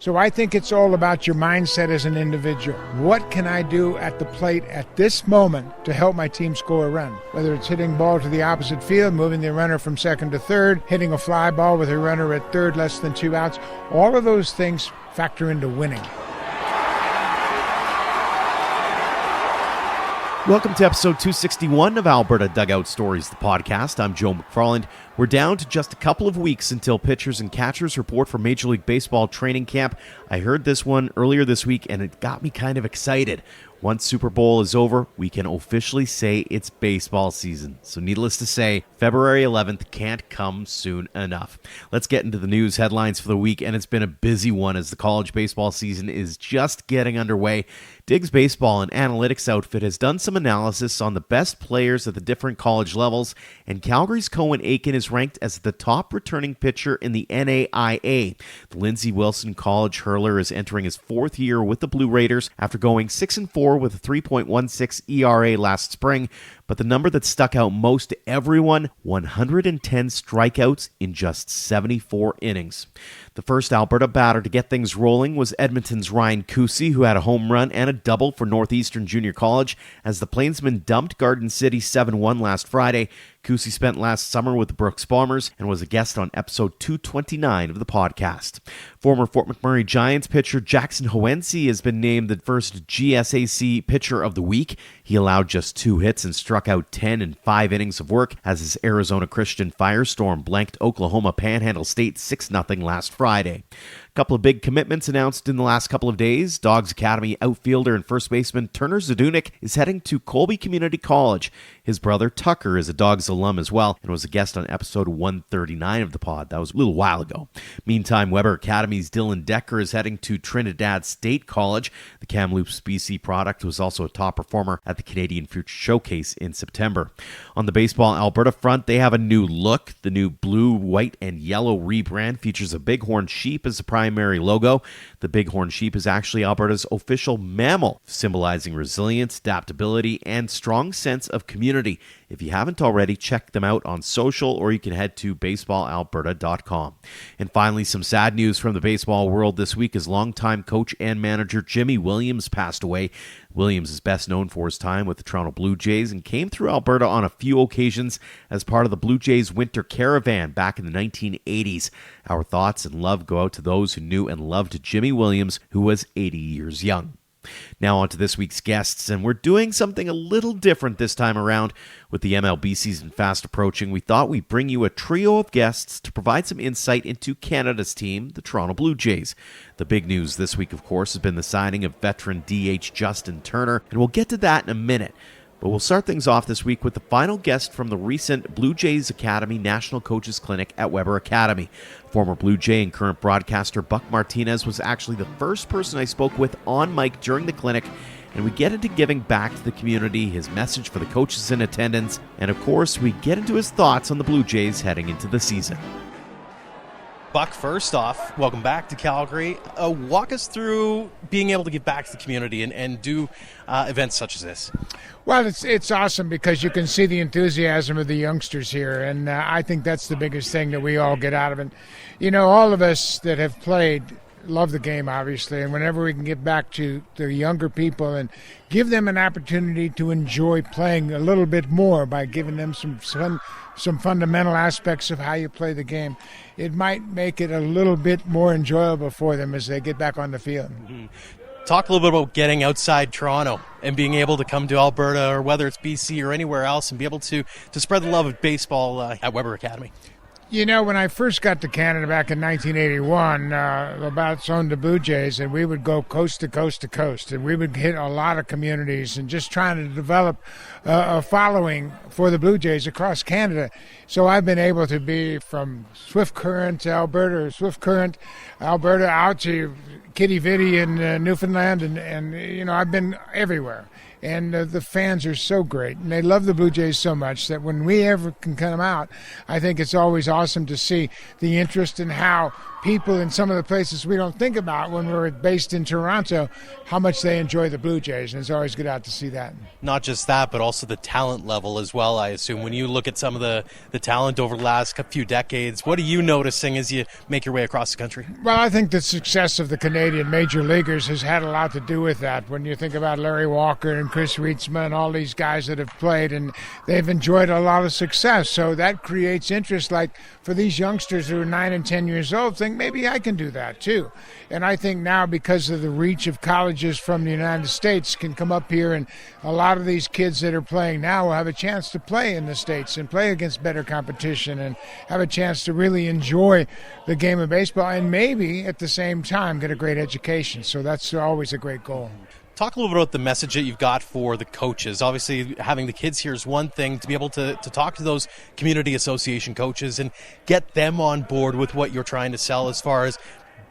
So I think it's all about your mindset as an individual. What can I do at the plate at this moment to help my team score a run? Whether it's hitting ball to the opposite field, moving the runner from second to third, hitting a fly ball with a runner at third less than 2 outs, all of those things factor into winning. Welcome to episode 261 of Alberta Dugout Stories, the podcast. I'm Joe McFarland. We're down to just a couple of weeks until pitchers and catchers report for Major League Baseball training camp. I heard this one earlier this week, and it got me kind of excited. Once Super Bowl is over, we can officially say it's baseball season. So needless to say, February 11th can't come soon enough. Let's get into the news headlines for the week, and it's been a busy one as the college baseball season is just getting underway. Diggs Baseball, an analytics outfit, has done some analysis on the best players at the different college levels, and Calgary's Cohen Aiken is ranked as the top returning pitcher in the NAIA. The Lindsey Wilson College hurler is entering his fourth year with the Blue Raiders after going 6-4 with a 3.16 ERA last spring, but the number that stuck out most to everyone, 110 strikeouts in just 74 innings. The first Alberta batter to get things rolling was Edmonton's Ryan Kusi, who had a home run and a double for Northeastern Junior College as the Plainsmen dumped Garden City 7-1 last Friday. Kusi spent last summer with the Brooks Bombers and was a guest on episode 229 of the podcast. Former Fort McMurray Giants pitcher Jackson Hoense has been named the first GSAC Pitcher of the Week. He allowed just 2 hits and struck out 10 in 5 innings of work as his Arizona Christian Firestorm blanked Oklahoma Panhandle State 6-0 last Friday. A couple of big commitments announced in the last couple of days. Dogs Academy outfielder and first baseman Turner Zadunik is heading to Colby Community College. His brother Tucker is a Dogs alum as well and was a guest on episode 139 of the pod. That was a little while ago. Meantime, Weber Academy's Dylan Decker is heading to Trinidad State College. The Kamloops BC product was also a top performer at the Canadian Future Showcase in September. On the Baseball Alberta front, they have a new look. The new blue, white, and yellow rebrand features a bighorn sheep as the primary logo. The bighorn sheep is actually Alberta's official mammal, symbolizing resilience, adaptability, and strong sense of community. If you haven't already, check them out on social, or you can head to baseballalberta.com. And finally, some sad news from the baseball world this week as longtime coach and manager Jimmy Williams passed away. Williams is best known for his time with the Toronto Blue Jays and came through Alberta on a few occasions as part of the Blue Jays winter caravan back in the 1980s. Our thoughts and love go out to those who knew and loved Jimmy Williams, who was 80 years young. Now on to this week's guests, and we're doing something a little different this time around. With the MLB season fast approaching, we thought we'd bring you a trio of guests to provide some insight into Canada's team, the Toronto Blue Jays. The big news this week, of course, has been the signing of veteran DH Justin Turner, and we'll get to that in a minute. But we'll start things off this week with the final guest from the recent Blue Jays Academy National Coaches Clinic at Weber Academy. Former Blue Jay and current broadcaster Buck Martinez was actually the first person I spoke with on mic during the clinic, and we get into giving back to the community, his message for the coaches in attendance, and of course, we get into his thoughts on the Blue Jays heading into the season. Buck, first off, welcome back to Calgary. Walk us through being able to give back to the community and do events such as this. Well, it's awesome because you can see the enthusiasm of the youngsters here, and I think that's the biggest thing that we all get out of it. You know, all of us that have played love the game, obviously, and whenever we can get back to the younger people and give them an opportunity to enjoy playing a little bit more by giving them some fundamental aspects of how you play the game, it might make it a little bit more enjoyable for them as they get back on the field. Mm-hmm. Talk a little bit about getting outside Toronto and being able to come to Alberta, or whether it's BC or anywhere else, and be able to spread the love of baseball at Weber Academy. You know, when I first got to Canada back in 1981, about owned the Blue Jays, and we would go coast to coast to coast, and we would hit a lot of communities and just trying to develop a following for the Blue Jays across Canada. So I've been able to be from Swift Current, Alberta, out to Kitty Vitty in Newfoundland, and you know, I've been everywhere. And the fans are so great, and they love the Blue Jays so much that when we ever can come out, I think it's always awesome to see the interest in how people in some of the places we don't think about when we're based in Toronto, how much they enjoy the Blue Jays, and it's always good out to see that. Not just that, but also the talent level as well, I assume. When you look at some of the talent over the last few decades, what are you noticing as you make your way across the country? Well, I think the success of the Canadian major leaguers has had a lot to do with that. When you think about Larry Walker and Chris Reitsma and all these guys that have played, and they've enjoyed a lot of success, so that creates interest. Like for these youngsters who are 9 and 10 years old, think maybe I can do that too. And I think now, because of the reach of colleges from the United States, can come up here, and a lot of these kids that are playing now will have a chance to play in the States and play against better competition and have a chance to really enjoy the game of baseball and maybe at the same time get a great education. So that's always a great goal. Talk a little bit about the message that you've got for the coaches. Obviously, having the kids here is one thing. To be able to talk to those community association coaches and get them on board with what you're trying to sell as far as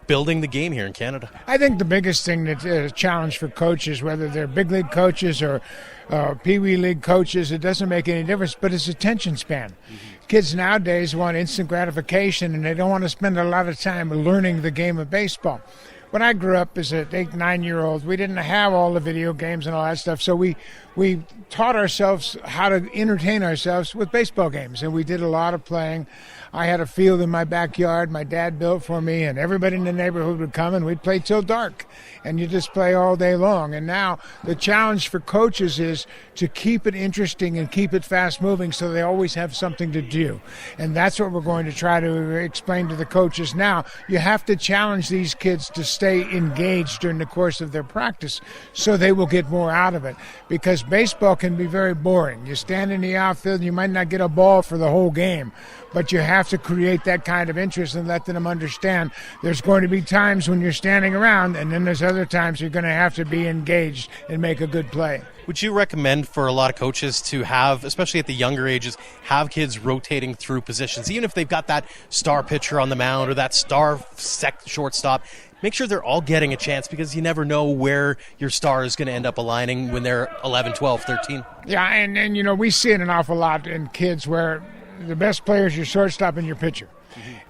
building the game here in Canada. I think the biggest thing that's a challenge for coaches, whether they're big league coaches or Pee Wee League coaches, it doesn't make any difference, but it's attention span. Kids nowadays want instant gratification, and they don't want to spend a lot of time learning the game of baseball. When I grew up as an 8, 9-year-old, we didn't have all the video games and all that stuff, so we taught ourselves how to entertain ourselves with baseball games, and we did a lot of playing. I had a field in my backyard my dad built for me, and everybody in the neighborhood would come, and we'd play till dark, and you just play all day long. And now the challenge for coaches is to keep it interesting and keep it fast-moving so they always have something to do. And that's what we're going to try to explain to the coaches now. You have to challenge these kids to stay engaged during the course of their practice so they will get more out of it, because baseball can be very boring. You stand in the outfield and you might not get a ball for the whole game, but you have to create that kind of interest and let them understand there's going to be times when you're standing around, and then there's other times you're going to have to be engaged and make a good play. Would you recommend for a lot of coaches to have, especially at the younger ages, have kids rotating through positions, even if they've got that star pitcher on the mound or that star shortstop? Make sure they're all getting a chance, because you never know where your star is going to end up aligning when they're 11, 12, 13. Yeah, and you know, we see it an awful lot in kids where the best player is your shortstop and your pitcher.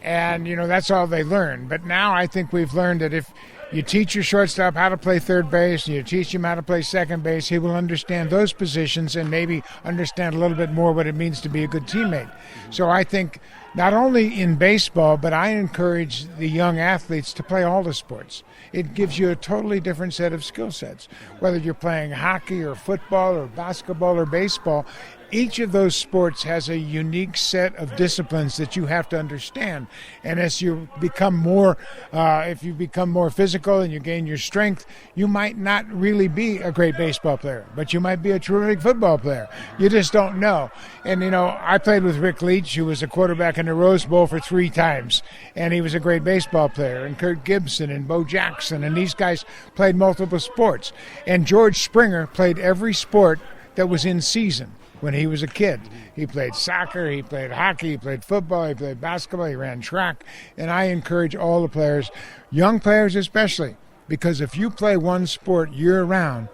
And, you know, that's all they learn. But now I think we've learned that if you teach your shortstop how to play third base and you teach him how to play second base, he will understand those positions and maybe understand a little bit more what it means to be a good teammate. So I think not only in baseball, but I encourage the young athletes to play all the sports. It gives you a totally different set of skill sets. Whether you're playing hockey or football or basketball or baseball, each of those sports has a unique set of disciplines that you have to understand. And as you become more, if you become more physical and you gain your strength, you might not really be a great baseball player, but you might be a terrific football player. You just don't know. And, you know, I played with Rick Leach, who was a quarterback in the Rose Bowl for 3 times, and he was a great baseball player. And Kurt Gibson and Bo Jackson, and these guys played multiple sports. And George Springer played every sport that was in season. When he was a kid, he played soccer, he played hockey, he played football, he played basketball, he ran track. And I encourage all the players, young players especially, because if you play one sport year-round,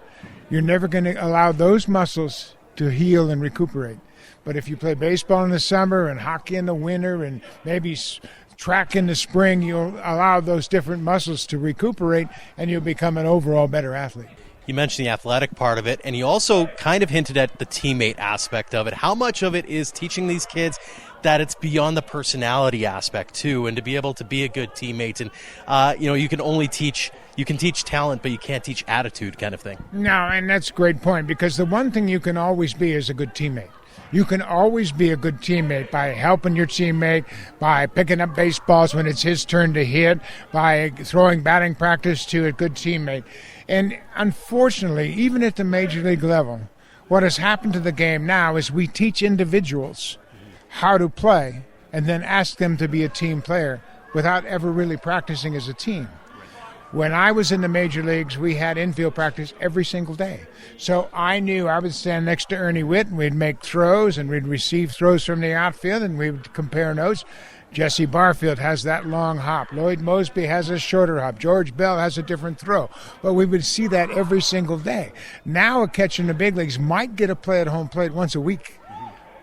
you're never going to allow those muscles to heal and recuperate. But if you play baseball in the summer and hockey in the winter and maybe track in the spring, you'll allow those different muscles to recuperate, and you'll become an overall better athlete. You mentioned the athletic part of it, and you also kind of hinted at the teammate aspect of it. How much of it is teaching these kids that it's beyond the personality aspect too, and to be able to be a good teammate? And you can teach talent, but you can't teach attitude, kind of thing. No, and that's a great point, because the one thing you can always be is a good teammate. You can always be a good teammate by helping your teammate, by picking up baseballs when it's his turn to hit, by throwing batting practice to a good teammate. And unfortunately, even at the major league level, what has happened to the game now is we teach individuals how to play and then ask them to be a team player without ever really practicing as a team. When I was in the major leagues, we had infield practice every single day. So I knew I would stand next to Ernie Witt, and we'd make throws, and we'd receive throws from the outfield, and we would compare notes. Jesse Barfield has that long hop. Lloyd Mosby has a shorter hop. George Bell has a different throw. But we would see that every single day. Now a catcher in the big leagues might get a play at home plate once a week.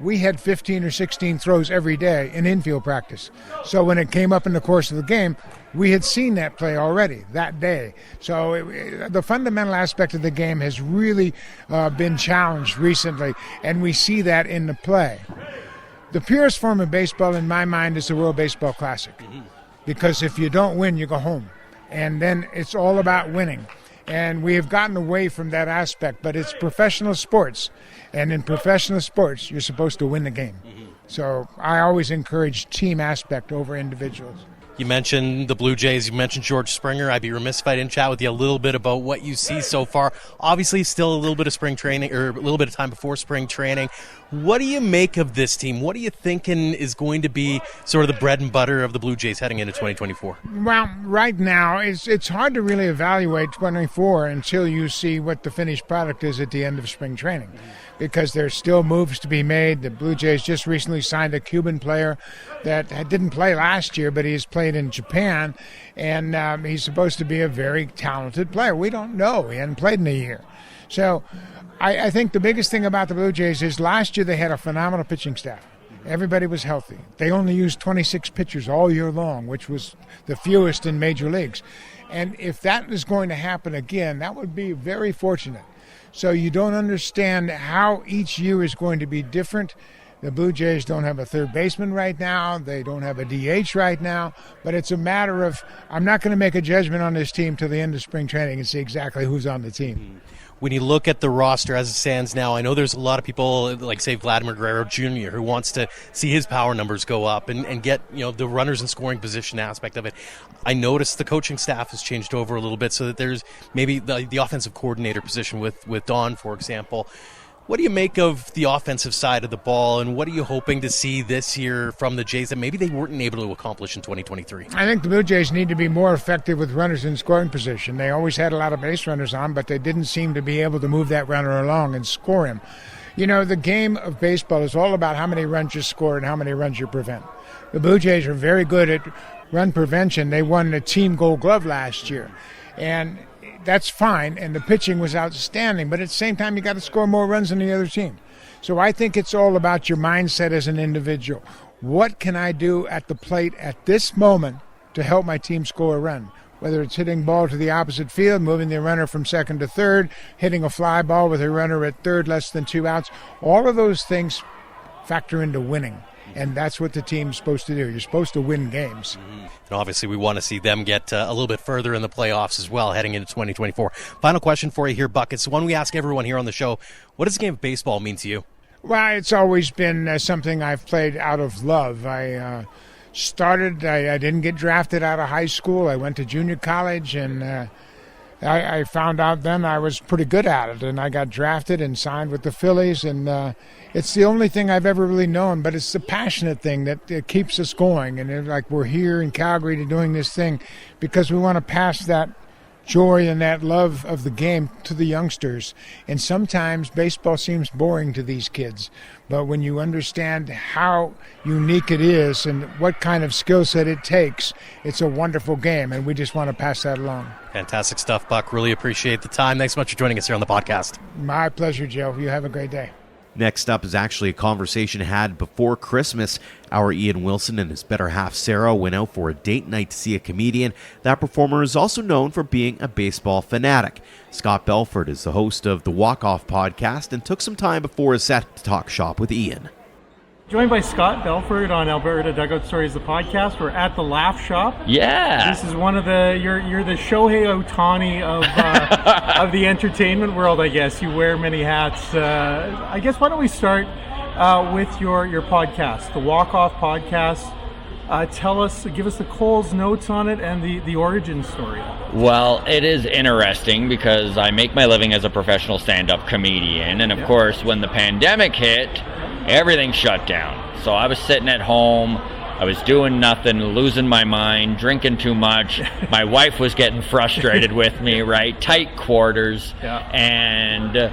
We had 15 or 16 throws every day in infield practice. So when it came up in the course of the game, we had seen that play already that day. So the fundamental aspect of the game has really been challenged recently, and we see that in the play. The purest form of baseball, in my mind, is the World Baseball Classic. Because if you don't win, you go home. And then it's all about winning. And we have gotten away from that aspect, but it's professional sports. And in professional sports, you're supposed to win the game. So I always encourage team aspect over individuals. You mentioned the Blue Jays. You mentioned George Springer. I'd be remiss if I didn't chat with you a little bit about what you see so far. Obviously, still a little bit of spring training, or a little bit of time before spring training. What do you make of this team? What are you thinking is going to be sort of the bread and butter of the Blue Jays heading into 2024? Well, right now, it's hard to really evaluate 24 until you see what the finished product is at the end of spring training, because there's still moves to be made. The Blue Jays just recently signed a Cuban player that didn't play last year, but he's played in Japan, and he's supposed to be a very talented player. We don't know. He hadn't played in a year. So I think the biggest thing about the Blue Jays is last year they had a phenomenal pitching staff. Everybody was healthy. They only used 26 pitchers all year long, which was the fewest in major leagues. And if that is going to happen again, that would be very fortunate. So you don't understand how each year is going to be different. The Blue Jays don't have a third baseman right now. They don't have a DH right now. But it's a matter of, I'm not going to make a judgment on this team till the end of spring training and see exactly who's on the team. When you look at the roster as it stands now, I know there's a lot of people like, say, Vladimir Guerrero Jr., who wants to see his power numbers go up and get, the runners in scoring position aspect of it. I noticed the coaching staff has changed over a little bit, so that there's maybe the offensive coordinator position with Don, for example. What do you make of the offensive side of the ball, and what are you hoping to see this year from the Jays that maybe they weren't able to accomplish in 2023? I think the Blue Jays need to be more effective with runners in scoring position. They always had a lot of base runners on, but they didn't seem to be able to move that runner along and score him. The game of baseball is all about how many runs you score and how many runs you prevent. The Blue Jays are very good at run prevention. They won the Team Gold Glove last year, and that's fine, and the pitching was outstanding, but at the same time, you got to score more runs than the other team. So I think it's all about your mindset as an individual. What can I do at the plate at this moment to help my team score a run? Whether it's hitting ball to the opposite field, moving the runner from second to third, hitting a fly ball with a runner at third, less than 2 outs, all of those things factor into winning. And that's what the team's supposed to do. You're supposed to win games. And obviously, we want to see them get a little bit further in the playoffs as well, heading into 2024. Final question for you here, Buck. It's one we ask everyone here on the show. What does the game of baseball mean to you? Well, it's always been something I've played out of love. I didn't get drafted out of high school. I went to junior college, and I found out then I was pretty good at it, and I got drafted and signed with the Phillies, and it's the only thing I've ever really known, but it's the passionate thing that keeps us going, and like we're here in Calgary doing this thing because we want to pass that joy and that love of the game to the youngsters. And sometimes baseball seems boring to these kids, but when you understand how unique it is and what kind of skill set it takes, it's a wonderful game, and we just want to pass that along. Fantastic stuff, Buck. Really appreciate the time. Thanks so much for joining us here on the podcast. My pleasure, Joe. You have a great day. Next up is actually a conversation had before Christmas. Our Ian Wilson and his better half Sarah went out for a date night to see a comedian. That performer is also known for being a baseball fanatic. Scott Belford is the host of the Walkoff Podcast and took some time before his set to talk shop with Ian. Joined by Scott Belford on Alberta Dugout Stories, the podcast. We're at the Laugh Shop. Yeah. This is one of the, you're the Shohei Ohtani of the entertainment world, I guess. You wear many hats. I guess why don't we start with your podcast, the Walkoff Podcast. Give us the Cole's notes on it and the origin story. Well, it is interesting because I make my living as a professional stand-up comedian, and of course, when the pandemic hit, everything shut down. So I was sitting at home, I was doing nothing, losing my mind, drinking too much. My wife was getting frustrated with me, right? Tight quarters. Yeah. And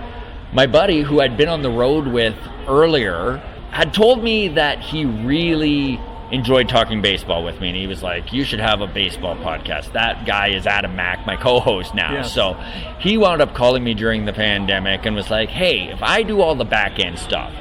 my buddy, who I'd been on the road with earlier, had told me that he really enjoyed talking baseball with me, and he was like, you should have a baseball podcast. That guy is Adam Mack, my co-host now. Yes. So he wound up calling me during the pandemic and was like, hey, if I do all the back end stuff,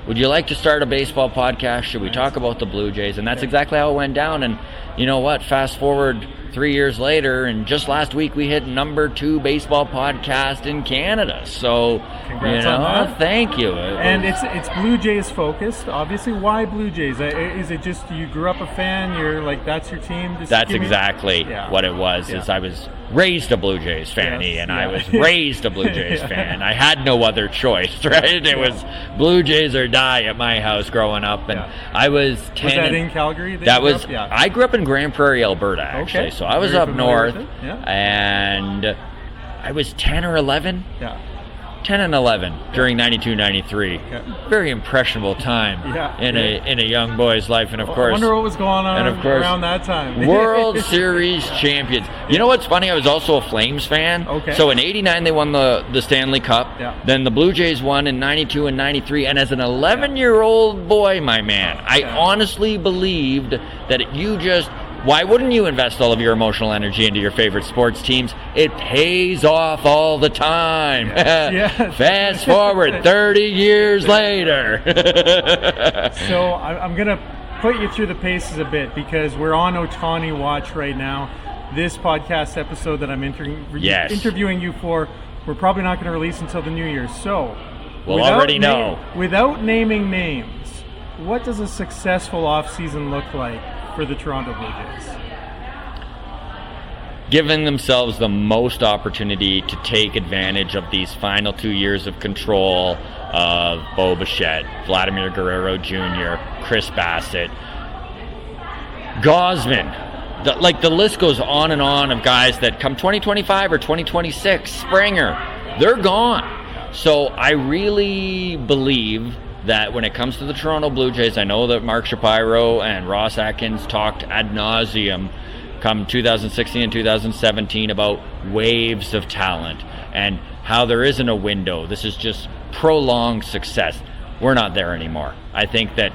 would you like to start a baseball podcast? Should we talk about the Blue Jays? And that's exactly how it went down. And you know what? Fast forward 3 years later, and just last week we hit #2 baseball podcast in Canada. So, Congrats on that. Thank you. And it's Blue Jays focused, obviously. Why Blue Jays? Is it just you grew up a fan? You're like, that's your team? That's exactly what it was. Is I was raised a Blue Jays fan, and I was raised a Blue Jays fan. I had no other choice, right? It was Blue Jays or die at my house growing up, and I was 10. Was that in Calgary? That was. I grew up in Grand Prairie, Alberta, actually. So I was Very up north, yeah. And I was 10 or 11. Yeah. 10 and 11 during 92-93. Yeah. Very impressionable time in a young boy's life, and of course. I wonder what was going on and of course, around that time. World Series champions. You know what's funny? I was also a Flames fan. Okay. So in '89 they won the Stanley Cup. Yeah. Then the Blue Jays won in '92 and '93. And as an 11-year-old boy, my man, I honestly believed that why wouldn't you invest all of your emotional energy into your favorite sports teams? It pays off all the time. Yes. Fast forward 30 years later. So I'm going to put you through the paces a bit because we're on Ohtani watch right now. This podcast episode that I'm interviewing you for, we're probably not going to release until the New Year. So we'll already know. Without naming names, what does a successful offseason look like for the Toronto Blue Jays? Giving themselves the most opportunity to take advantage of these final 2 years of control of Bo Bichette, Vladimir Guerrero Jr., Chris Bassett, Gosman. The list goes on and on of guys that come 2025 or 2026, Springer, they're gone. So I really believe that when it comes to the Toronto Blue Jays, I know that Mark Shapiro and Ross Atkins talked ad nauseum come 2016 and 2017 about waves of talent and how there isn't a window. This is just prolonged success. We're not there anymore. I think that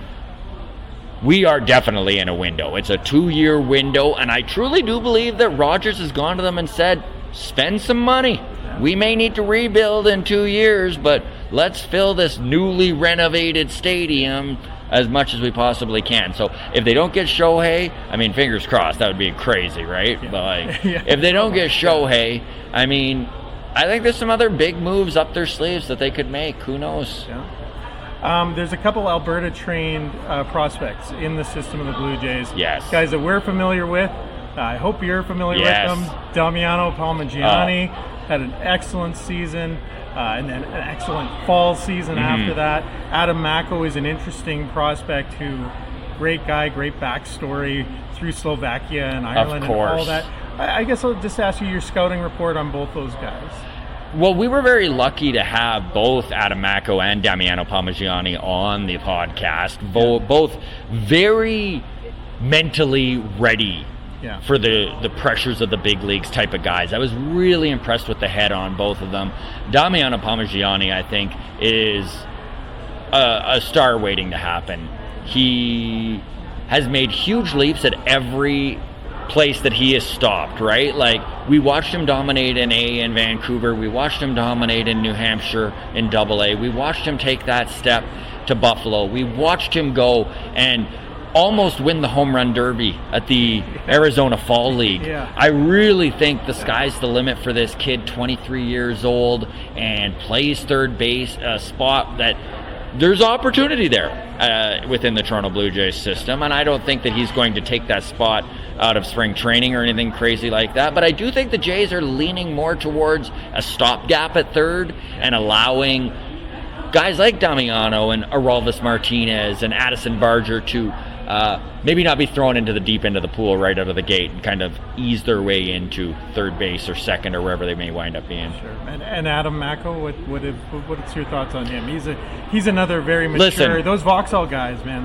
we are definitely in a window. It's a 2-year window, and I truly do believe that Rogers has gone to them and said, spend some money. We may need to rebuild in 2 years, but let's fill this newly renovated stadium as much as we possibly can. So if they don't get Shohei, I mean, fingers crossed, that would be crazy, right? Yeah. But if they don't get Shohei, I mean, I think there's some other big moves up their sleeves that they could make. Who knows? Yeah. There's a couple Alberta-trained prospects in the system of the Blue Jays. Yes. Guys that we're familiar with. I hope you're familiar with them. Damiano Palmaggiani had an excellent season, and then an excellent fall season after that. Adam Mako is an interesting prospect who, great guy, great backstory through Slovakia and Ireland and all that. I guess I'll just ask you your scouting report on both those guys. Well, we were very lucky to have both Adam Mako and Damiano Palmaggiani on the podcast. Both very mentally ready for the pressures of the big leagues type of guys. I was really impressed with the head on both of them. Damiano Palmaggiani, I think, is a star waiting to happen. He has made huge leaps at every place that he has stopped, right? Like, we watched him dominate in A in Vancouver. We watched him dominate in New Hampshire in AA. We watched him take that step to Buffalo. We watched him go and almost win the home run derby at the Arizona Fall League. I really think the sky's the limit for this kid, 23 years old, and plays third base, a spot that there's opportunity there within the Toronto Blue Jays system, and I don't think that he's going to take that spot out of spring training or anything crazy like that, but I do think the Jays are leaning more towards a stopgap at third and allowing guys like Damiano and Aroldis Martinez and Addison Barger to maybe not be thrown into the deep end of the pool right out of the gate and kind of ease their way into third base or second or wherever they may wind up being. Sure. And Adam Mako, what's your thoughts on him? He's another very mature. Listen, those Vauxhall guys, man,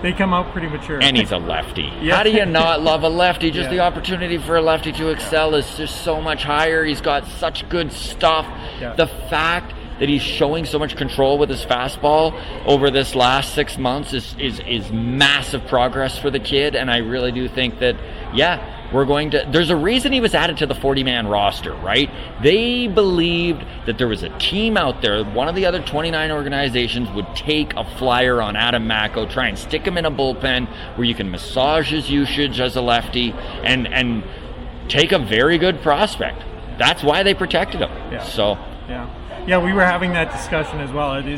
they come out pretty mature. And he's a lefty. How do you not love a lefty? Just the opportunity for a lefty to excel is just so much higher. He's got such good stuff. The fact that he's showing so much control with his fastball over this last 6 months is massive progress for the kid. And I really do think that, there's a reason he was added to the 40-man roster, right? They believed that there was a team out there, one of the other 29 organizations would take a flyer on Adam Macko, try and stick him in a bullpen where you can massage his usage as a lefty and take a very good prospect. That's why they protected him. Yeah. So yeah, we were having that discussion as well. Are they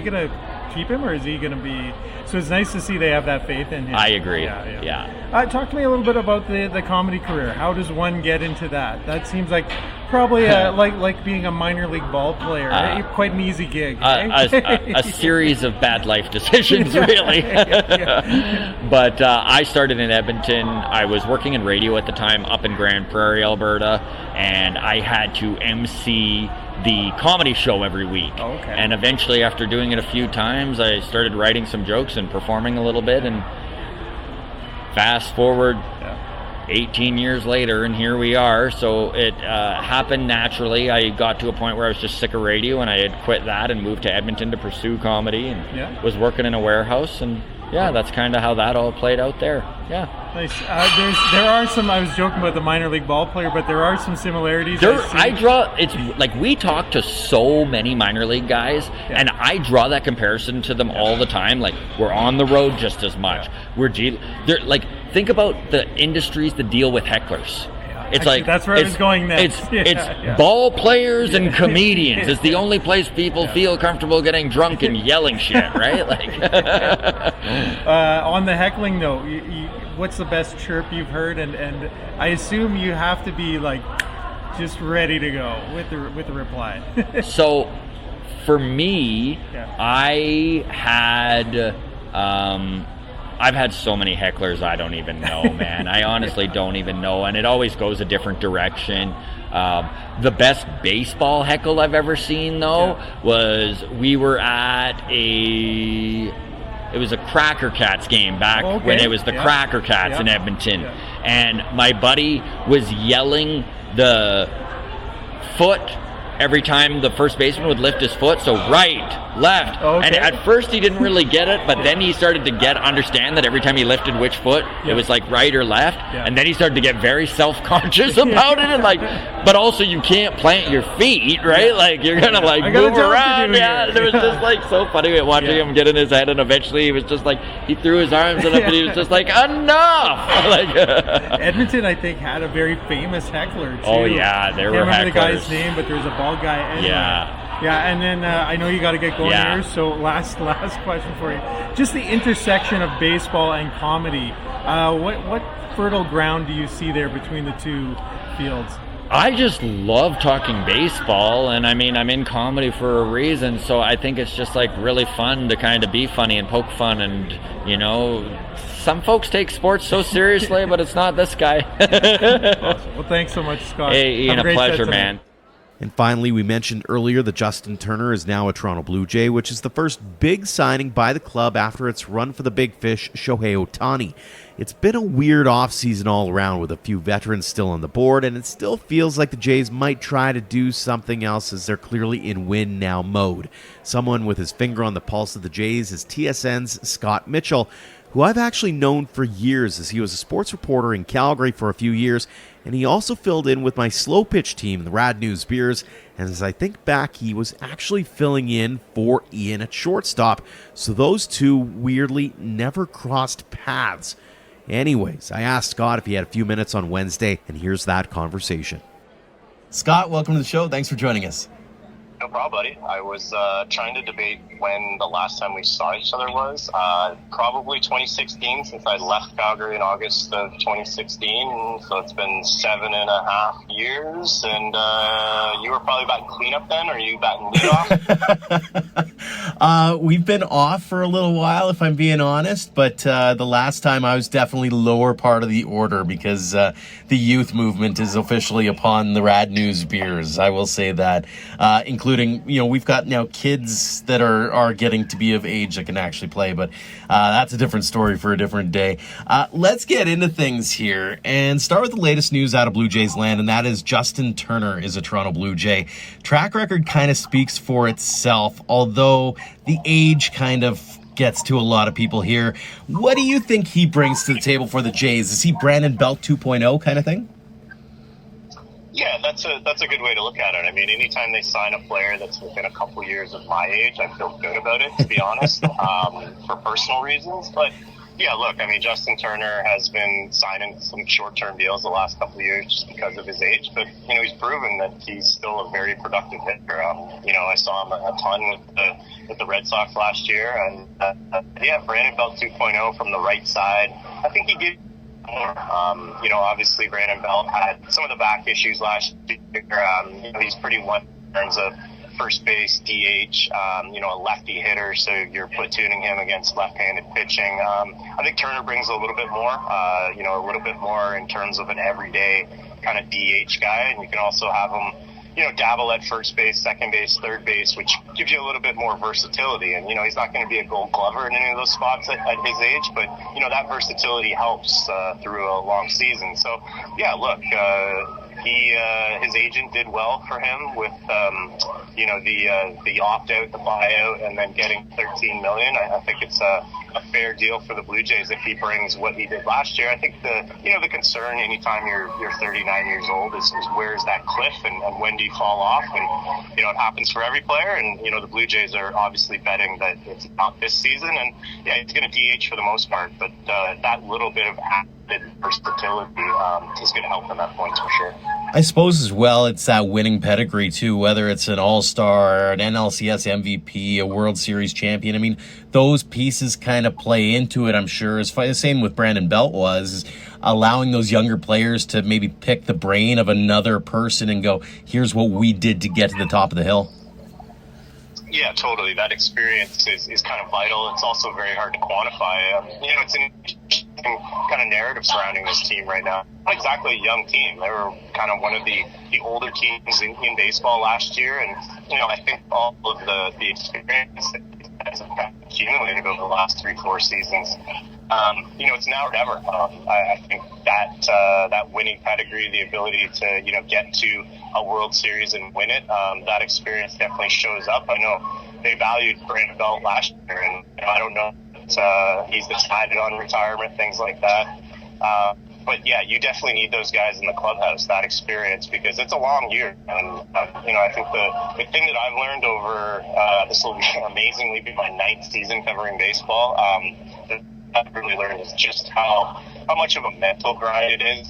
gonna keep him, or is he gonna be? So it's nice to see they have that faith in him. I agree. Yeah. Talk to me a little bit about the comedy career. How does one get into that? That seems like probably like being a minor league ball player. Quite an easy gig. A series of bad life decisions, really. But I started in Edmonton. I was working in radio at the time up in Grand Prairie, Alberta, and I had to MC the comedy show every week. Oh, okay. And eventually, after doing it a few times, I started writing some jokes and performing a little bit. And fast forward 18 years later, and here we are. So it happened naturally. I got to a point where I was just sick of radio, and I had quit that and moved to Edmonton to pursue comedy, and was working in a warehouse. And that's kind of how that all played out there. Nice. There are some. I was joking about the minor league ball player, but there are some similarities. It's like we talk to so many minor league guys, and I draw that comparison to them all the time. Like, we're on the road just as much. They're like, think about the industries that deal with hecklers. It's actually, like that's where I was going next. It's ball players and comedians. It's the only place people feel comfortable getting drunk and yelling shit, right? Like, on the heckling note, what's the best chirp you've heard? And I assume you have to be like just ready to go with the reply. So, for me, I've had so many hecklers I don't even know, man. I honestly don't even know, and it always goes a different direction. The best baseball heckle I've ever seen, though, was we were at it was a Cracker Cats game back when it was the Cracker Cats in Edmonton, and my buddy was yelling the foot every time the first baseman would lift his foot, so right, left. And at first he didn't really get it, but then he started to understand that every time he lifted which foot, it was like right or left. And then he started to get very self-conscious about it, and like, but also you can't plant your feet, right? Like, you're gonna like move around. It was just like so funny watching him get in his head, and eventually he was just like, he threw his arms up and he was just like, enough! Like, Edmonton, I think, had a very famous heckler too. Oh yeah, there were hecklers. I can't remember the guy's name, but there's a ball guy. Anyway. And then I know you got to get going here, so last question for you. Just the intersection of baseball and comedy. What fertile ground do you see there between the two fields? I just love talking baseball, and I mean, I'm in comedy for a reason, so I think it's just like really fun to kind of be funny and poke fun, and you know, some folks take sports so seriously, but it's not this guy. Awesome. Well, thanks so much, Scott. Hey, Ian, a pleasure, man. And finally, we mentioned earlier that Justin Turner is now a Toronto Blue Jay, which is the first big signing by the club after its run for the big fish, Shohei Ohtani. It's been a weird offseason all around with a few veterans still on the board, and it still feels like the Jays might try to do something else as they're clearly in win-now mode. Someone with his finger on the pulse of the Jays is TSN's Scott Mitchell, who I've actually known for years as he was a sports reporter in Calgary for a few years, and he also filled in with my slo-pitch team, the Rad News Beers, and as I think back, he was actually filling in for Ian at shortstop, so those two weirdly never crossed paths. Anyways, I asked Scott if he had a few minutes on Wednesday, and here's that conversation. Scott, welcome to the show. Thanks for joining us. No problem, buddy. I was trying to debate when the last time we saw each other was. Probably 2016, since I left Calgary in August of 2016. So it's been 7.5 years. And you were probably batting cleanup then, or you batting leadoff? We've been off for a little while, if I'm being honest, but the last time I was definitely lower part of the order because the youth movement is officially upon the Rad News beers. I will say that, including, we've got now kids that are getting to be of age that can actually play, but that's a different story for a different day. Let's get into things here and start with the latest news out of Blue Jays land, and that is Justin Turner is a Toronto Blue Jay. Track record kind of speaks for itself, although the age kind of gets to a lot of people here. What do you think he brings to the table for the Jays? Is he Brandon Belt 2.0 kind of thing? Yeah, that's a good way to look at it. I mean, anytime they sign a player that's within a couple years of my age, I feel good about it, to be honest, for personal reasons. But yeah, look, I mean, Justin Turner has been signing some short-term deals the last couple of years just because of his age, but, he's proven that he's still a very productive hitter. I saw him a ton with the Red Sox last year, and Brandon Belt 2.0 from the right side. I think he did more. Obviously Brandon Belt had some of the back issues last year. He's pretty one in terms of first base, DH, a lefty hitter, so you're platooning him against left-handed pitching. I think Turner brings a little bit more, a little bit more in terms of an everyday kind of DH guy, and you can also have him, dabble at first base, second base, third base, which gives you a little bit more versatility. And, he's not going to be a Gold Glover in any of those spots at his age, but, that versatility helps through a long season. So, yeah, look, his agent did well for him with, the opt-out, the buyout, and then getting $13 million. I think it's a fair deal for the Blue Jays if he brings what he did last year. I think the concern anytime you're 39 years old is where's that cliff and when do you fall off? And, it happens for every player. And, the Blue Jays are obviously betting that it's not this season. And, yeah, he's going to DH for the most part. But that little bit of added versatility is going to help them at points for sure. I suppose as well it's that winning pedigree too, whether it's an all-star, an NLCS MVP, a World Series champion. I mean, those pieces kind of play into it, I'm sure. As the same with Brandon Belt was, allowing those younger players to maybe pick the brain of another person and go, here's what we did to get to the top of the hill. Yeah, totally. That experience is kind of vital. It's also very hard to quantify. It's an interesting kind of narrative surrounding this team right now. Not exactly a young team. They were kind of one of the older teams in baseball last year. And, I think all of the experience that has accumulated over the last 3-4 seasons, it's now or never. I think that winning pedigree, the ability to, get to a World Series and win it, that experience definitely shows up. I know they valued Brandon Belt last year, and I don't know if he's decided on retirement, things like that. But yeah, you definitely need those guys in the clubhouse, that experience, because it's a long year. And, I think the thing that I've learned over, this will amazingly be my 9th season covering baseball, that I've really learned is just how much of a mental grind it is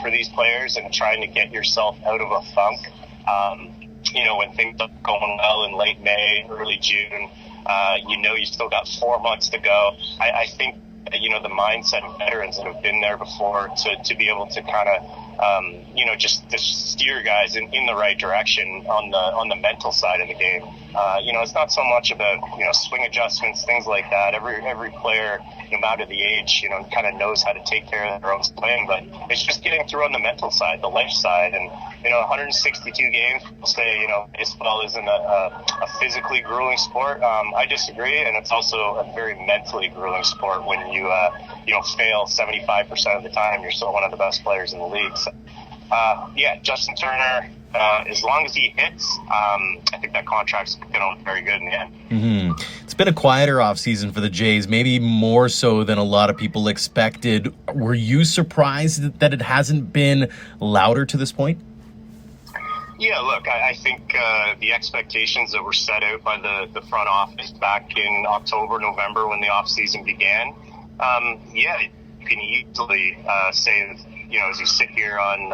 for these players and trying to get yourself out of a funk. When things are going well in late May, early June, you still got 4 months to go. I think, the mindset of veterans that have been there before to be able to kind of, just to steer guys in the right direction on the mental side of the game. It's not so much about, swing adjustments, things like that. Every player, no matter the age, kind of knows how to take care of their own swing, but it's just getting through on the mental side, the life side. And, 162 games, people say, baseball isn't a physically grueling sport. I disagree. And it's also a very mentally grueling sport when you fail 75% of the time. You're still one of the best players in the league. So, Justin Turner, as long as he hits, I think that contract's going to look very good in the end. Mm-hmm. It's been a quieter offseason for the Jays, maybe more so than a lot of people expected. Were you surprised that it hasn't been louder to this point? Yeah, look, I think the expectations that were set out by the front office back in October, November when the offseason began, you can easily say, as you sit here on,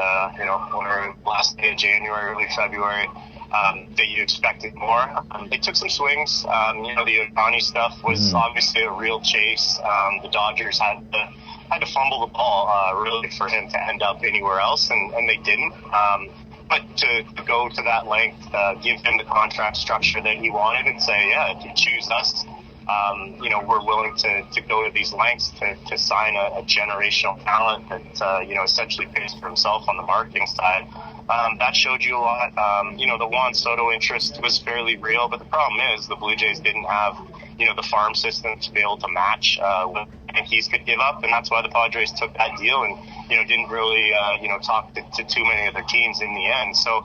last day of January, early February, that you expected more. They took some swings. The Ohtani stuff was obviously a real chase. The Dodgers had to fumble the ball, really, for him to end up anywhere else, and they didn't. But to go to that length, give him the contract structure that he wanted and say, yeah, if you choose us, we're willing to go to these lengths to sign a generational talent that, essentially pays for himself on the marketing side. That showed you a lot. The Juan Soto interest was fairly real, but the problem is the Blue Jays didn't have, the farm system to be able to match what Yankees could give up, and that's why the Padres took that deal and, didn't really, talk to too many other teams in the end. So,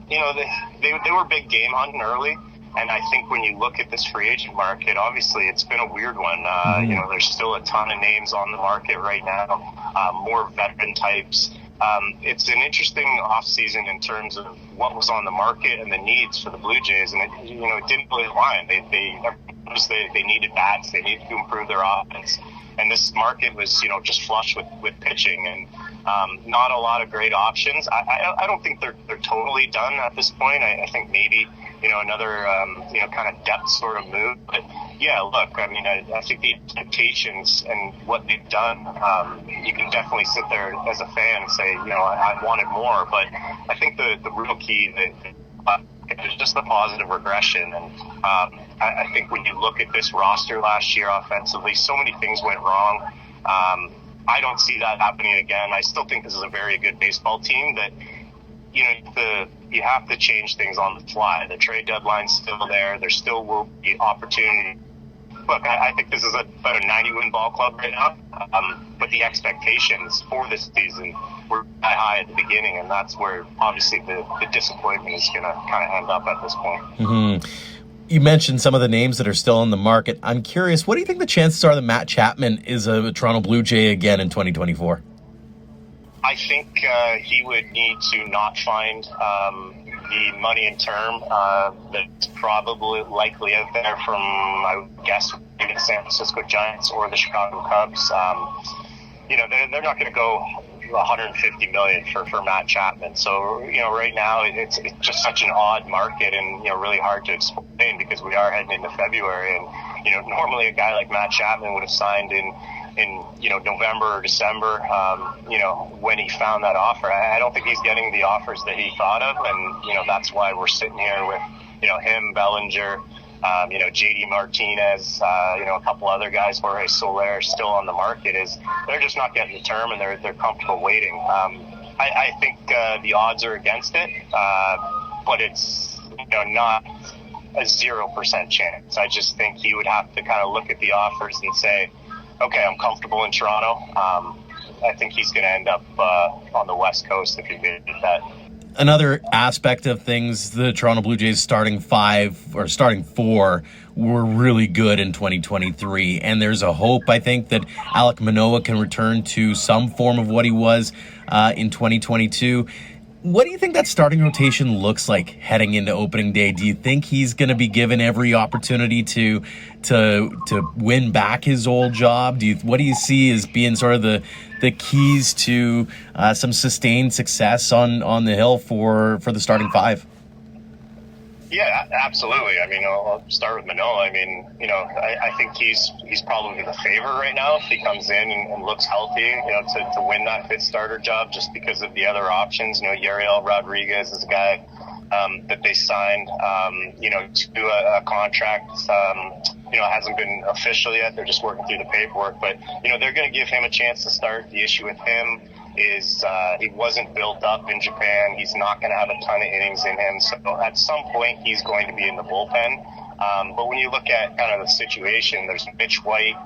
they were big game hunting early. And I think when you look at this free agent market, obviously it's been a weird one. There's still a ton of names on the market right now, more veteran types. It's an interesting offseason in terms of what was on the market and the needs for the Blue Jays. And it didn't really align. They needed bats. They needed to improve their offense. And this market was, just flush with pitching and not a lot of great options. I don't think they're totally done at this point. I think maybe, another, kind of depth sort of move. But, yeah, look, I mean, I think the expectations and what they've done, you can definitely sit there as a fan and say, I wanted more. But I think the real key is just the positive regression. And I think when you look at this roster last year offensively, so many things went wrong. I don't see that happening again. I still think this is a very good baseball team that, you have to change things on the fly. The trade deadline's still there. There still will be opportunity. Look, I think this is about a 90-win ball club right now, but the expectations for this season were high at the beginning, and that's where obviously the disappointment is going to kind of end up at this point. Mm-hmm. You mentioned some of the names that are still on the market. I'm curious, what do you think the chances are that Matt Chapman is a Toronto Blue Jay again in 2024? I think he would need to not find the money and term that's probably likely out there from, I would guess, maybe the San Francisco Giants or the Chicago Cubs. They're not going to go $150 million for Matt Chapman. So, right now it's just such an odd market and, really hard to explain because we are heading into February and, normally a guy like Matt Chapman would have signed in November or December, when he found that offer. I don't think he's getting the offers that he thought of. And, that's why we're sitting here with, him, Bellinger, JD Martinez, a couple other guys, Jorge Soler, still on the market. Is they're just not getting the term and they're comfortable waiting. I think the odds are against it, but it's not a 0% chance. I just think he would have to kind of look at the offers and say, okay, I'm comfortable in Toronto. I think he's going to end up on the West Coast if he did that. Another aspect of things, the Toronto Blue Jays starting four were really good in 2023. And there's a hope, I think, that Alek Manoah can return to some form of what he was in 2022. What do you think that starting rotation looks like heading into opening day? Do you think he's going to be given every opportunity to win back his old job? What do you see as being sort of the keys to some sustained success on the hill for the starting five? Yeah, absolutely. I mean, I'll start with Manoah. I mean, I think he's probably the favorite right now if he comes in and looks healthy, to win that fifth starter job just because of the other options. Yariel Rodriguez is a guy that they signed, to a contract, hasn't been official yet. They're just working through the paperwork, but, they're going to give him a chance to start. The issue with him is he wasn't built up in Japan. He's not going to have a ton of innings in him. So at some point, he's going to be in the bullpen. But when you look at kind of the situation, there's Mitch White.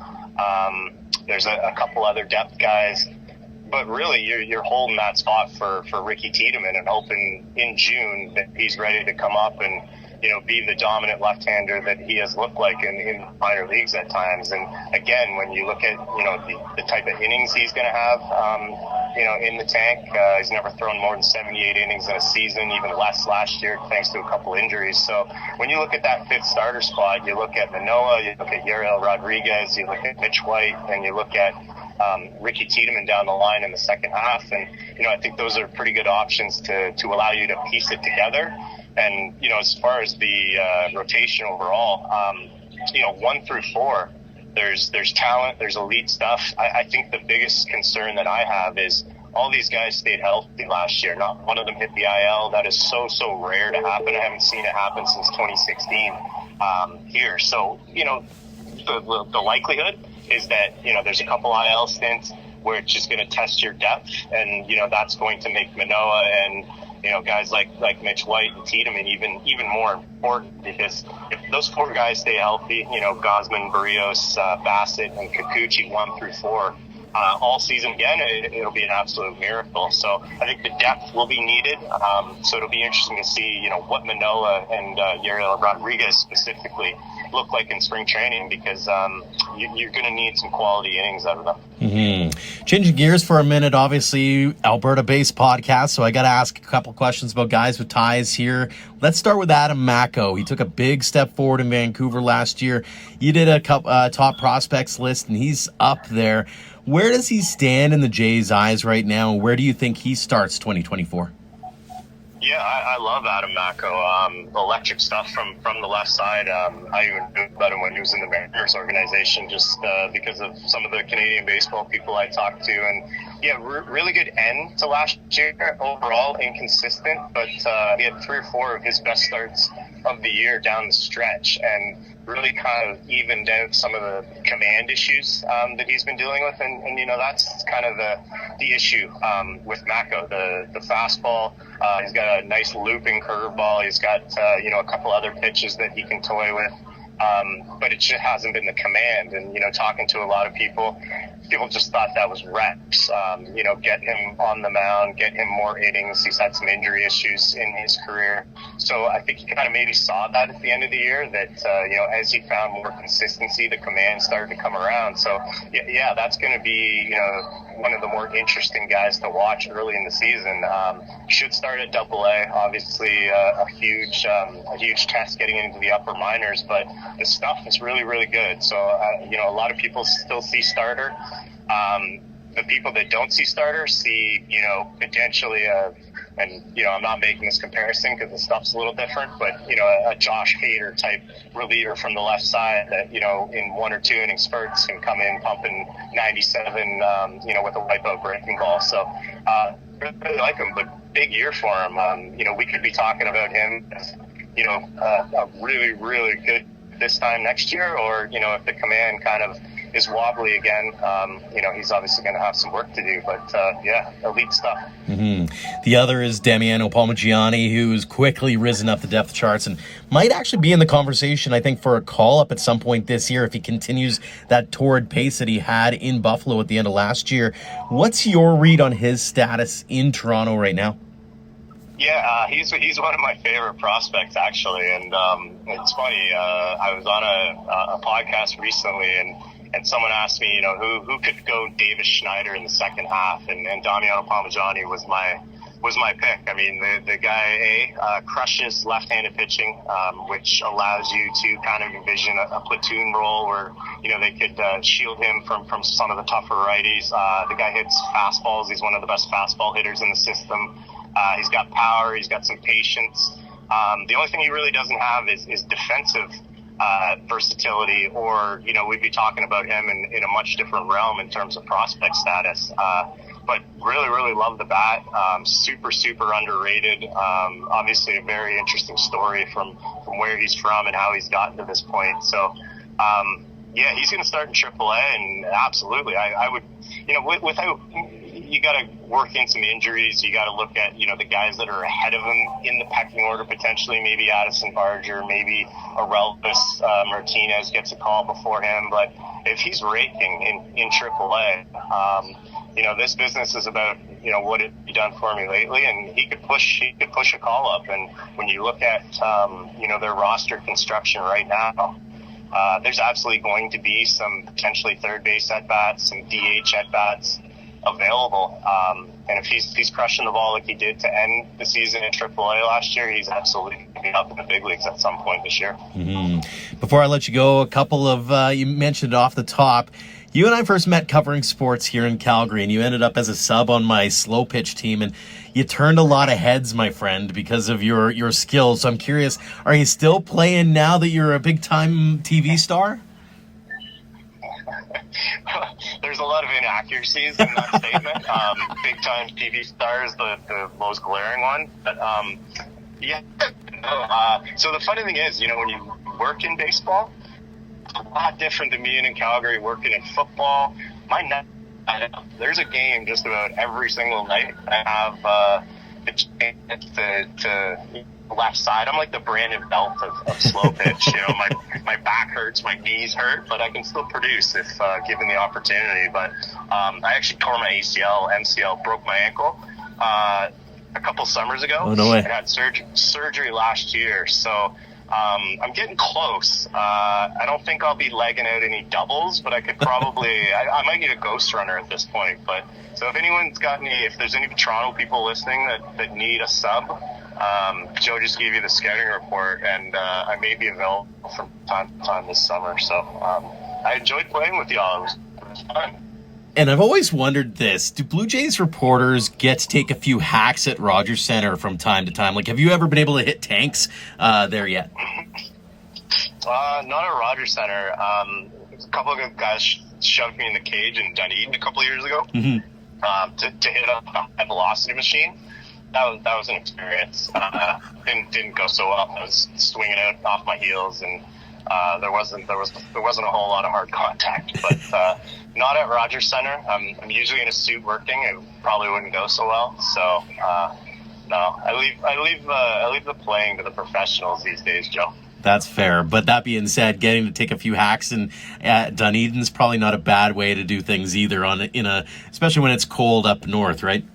There's a couple other depth guys. But really, you're holding that spot for Ricky Tiedemann and hoping in June that he's ready to come up and, be the dominant left-hander that he has looked like in minor leagues at times. And again, when you look at, the type of innings he's going to have, in the tank, he's never thrown more than 78 innings in a season, even less last year, thanks to a couple injuries. So when you look at that fifth starter spot, you look at Manoah, you look at Yariel Rodriguez, you look at Mitch White, and you look at Ricky Tiedemann down the line in the second half. And, I think those are pretty good options to allow you to piece it together. And, as far as the rotation overall, 1 through 4, there's talent, there's elite stuff. I think the biggest concern that I have is all these guys stayed healthy last year. Not one of them hit the IL. That is so rare to happen. I haven't seen it happen since 2016 here. So, the likelihood is that, there's a couple IL stints where it's just going to test your depth, and, that's going to make Manoah and, guys like Mitch White and Tiedemann even more important, because if those 4 guys stay healthy, Gosman, Barrios, Bassett, and Kikuchi 1 through 4, all season again, it'll be an absolute miracle. So I think the depth will be needed. So it'll be interesting to see, what Manoah and Yariel Rodriguez specifically look like in spring training, because you're going to need some quality innings out of them. Mm-hmm. Changing gears for a minute, obviously Alberta-based podcast, so I got to ask a couple questions about guys with ties here. Let's start with Adam Mako. He took a big step forward in Vancouver last year. You did a top prospects list, and he's up there. Where does he stand in the Jays' eyes right now? Where do you think he starts 2024? Yeah, I love Adam Mako. Electric stuff from the left side. I even knew about him when he was in the Mariners organization, just because of some of the Canadian baseball people I talked to. And yeah, really good end to last year. Overall, inconsistent, but he had 3 or 4 of his best starts of the year down the stretch, and really kind of evened out some of the command issues that he's been dealing with. And that's kind of the issue with Mako. The fastball, he's got a nice looping curveball. He's got, a couple other pitches that he can toy with. But it just hasn't been the command. And, talking to a lot of people just thought that was reps. Get him on the mound, get him more innings. He's had some injury issues in his career. So I think he kind of maybe saw that at the end of the year, that, as he found more consistency, the command started to come around. So, yeah, that's going to be, one of the more interesting guys to watch early in the season. Should start at AA, obviously a huge test getting into the upper minors, but the stuff is really, really good. So, a lot of people still see starter. The people that don't see starter see, potentially I'm not making this comparison because the stuff's a little different, but, a Josh Hader type reliever from the left side that, in 1 or 2 inning spurts can come in pumping 97, with a wipeout breaking ball. So, really like him, but big year for him. We could be talking about him as, a really, really good this time next year, or, if the command kind of is wobbly again, he's obviously going to have some work to do, but elite stuff. Mm-hmm. The other is Damiano Palmigiani, who's quickly risen up the depth charts and might actually be in the conversation, I think, for a call-up at some point this year if he continues that torrid pace that he had in Buffalo at the end of last year. What's your read on his status in Toronto right now? Yeah, he's one of my favorite prospects, actually, and it's funny. I was on a podcast recently, and someone asked me, who could go Davis Schneider in the second half, and Damiano Palmigiani was my pick. I mean, the guy crushes left-handed pitching, which allows you to kind of envision a platoon role where they could shield him from some of the tougher righties. The guy hits fastballs. He's one of the best fastball hitters in the system. He's got power. He's got some patience. The only thing he really doesn't have is defensive versatility, or, we'd be talking about him in a much different realm in terms of prospect status. But really, really love the bat. Super, super underrated. Obviously a very interesting story from where he's from and how he's gotten to this point. So, he's going to start in AAA, and absolutely, I would, without, you got to work in some injuries. You got to look at, the guys that are ahead of him in the pecking order, potentially. Maybe Addison Barger, maybe Aurelvis Martinez gets a call before him. But if he's raking in AAA, this business is about, what have you done for me lately? And he could push a call up. And when you look at, their roster construction right now, there's absolutely going to be some potentially third base at-bats, some DH at-bats available. And if he's crushing the ball like he did to end the season in AAA last year, he's absolutely going to be up in the big leagues at some point this year. Mm-hmm. Before I let you go, a couple of, you mentioned it off the top, you and I first met covering sports here in Calgary, and you ended up as a sub on my slo-pitch team, and you turned a lot of heads, my friend, because of your skills. So I'm curious, are you still playing now that you're a big-time TV star? there's a lot of inaccuracies in that statement. Big time TV star is the most glaring one. But yeah. So the funny thing is, when you work in baseball, it's a lot different than being in Calgary working in football. There's a game just about every single night. I have the chance to left side. I'm like the Brandon Belt of slo-pitch. My back hurts, my knees hurt, but I can still produce if given the opportunity. But I actually tore my ACL, MCL, broke my ankle a couple summers ago. Oh, no way. I had surgery last year, so I'm getting close. I don't think I'll be legging out any doubles, but I could probably I might need a ghost runner at this point. But so if there's any Toronto people listening that need a sub, Joe just gave you the scouting report, and I may be available from time to time this summer. So I enjoyed playing with y'all. It was fun. And I've always wondered this. Do Blue Jays reporters get to take a few hacks at Rogers Center from time to time? Like, have you ever been able to hit tanks there yet? Not at Rogers Center. A couple of guys shoved me in the cage in Dunedin a couple of years ago to hit a high-velocity machine. That was an experience. Didn't go so well. I was swinging out off my heels, and there wasn't a whole lot of hard contact. But not at Rogers Center. I'm usually in a suit working. It probably wouldn't go so well. So no, I leave the playing to the professionals these days, Joe. That's fair. But that being said, getting to take a few hacks at Dunedin's probably not a bad way to do things either. Especially when it's cold up north, right?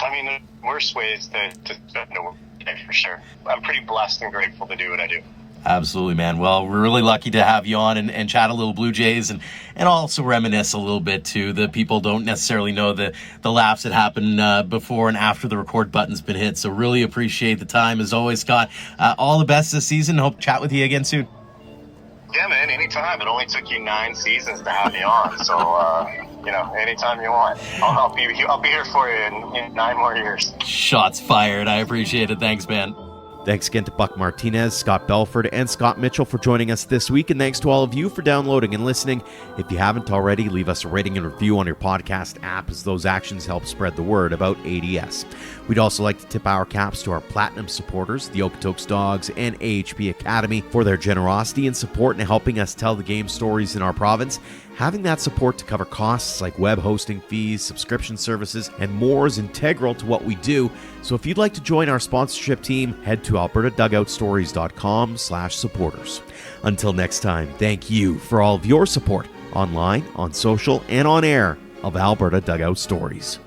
I mean, the worst ways to spend a day for sure. I'm pretty blessed and grateful to do what I do. Absolutely, man. Well, we're really lucky to have you on and chat a little Blue Jays and also reminisce a little bit too. The people don't necessarily know the laughs that happen before and after the record button's been hit. So really appreciate the time as always, Scott. All the best this season. Hope to chat with you again soon. Yeah, man. Anytime. It only took you 9 seasons to have me on. So, anytime you want. I'll be here for you in 9 more years. Shots fired. I appreciate it. Thanks, man. Thanks again to Buck Martinez, Scott Belford, and Scott Mitchell for joining us this week, and thanks to all of you for downloading and listening. If you haven't already, leave us a rating and review on your podcast app, as those actions help spread the word about ADS. We'd also like to tip our caps to our Platinum supporters, the Okotoks Dogs and AHP Academy, for their generosity and support in helping us tell the game stories in our province. Having that support to cover costs like web hosting fees, subscription services, and more is integral to what we do. So if you'd like to join our sponsorship team, head to albertadugoutstories.com/supporters. Until next time, thank you for all of your support online, on social, and on air of Alberta Dugout Stories.